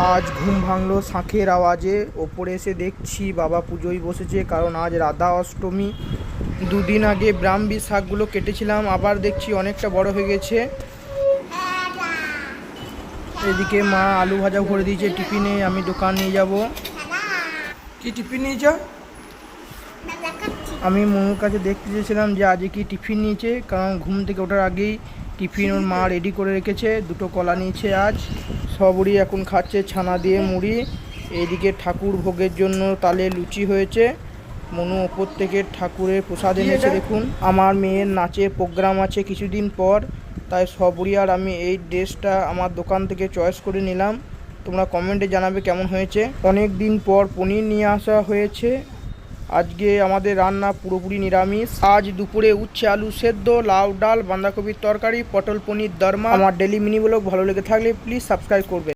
আজ ঘুম ভাঙলো শাঁখের আওয়াজে। ওপরে এসে দেখছি বাবা পুজোয় বসেছে, কারণ আজ রাধা অষ্টমী। দুদিন আগে ব্রাহ্মী শাকগুলো কেটেছিলাম, আবার দেখছি অনেকটা বড় হয়ে গেছে। এদিকে মা আলু ভাজা ভরে দিয়েছে টিফিনে, আমি দোকান নিয়ে যাব। কি টিফিন নিয়ে যা? আমি মনুর কাছে দেখতে চেয়েছিলাম যে আজকে কি টিফিন নিয়েছে, কারণ ঘুম থেকে ওঠার আগেই টিফিন ওর মা রেডি করে রেখেছে। দুটো কলা নিয়েছে আজ। সবরি এখন খাচ্ছে ছানা দিয়ে মুড়ি। এইদিকে ঠাকুর ভোগের জন্য তালে লুচি হয়েছে। মনু ওপর থেকে ঠাকুরের প্রসাদ এনেছে। দেখুন, আমার মেয়ের নাচের প্রোগ্রাম আছে কিছুদিন পর, তাই সবরি আর আমি এই ড্রেসটা আমার দোকান থেকে চয়েস করে নিলাম। তোমরা কমেন্টে জানাবে কেমন হয়েছে। অনেক দিন পর পনির নিয়ে আসা হয়েছে। আজকে আমাদের রান্না পুরোপুরি নিরামিষ। আজ দুপুরে উচ্ছে আলু সেদ্ধ, লাউ ডাল, বাঁধাকপির তরকারি, পটল পনির দরমা। আমার ডেলি মিনি ব্লগ ভালো লেগে থাকলে প্লিজ সাবস্ক্রাইব করবে।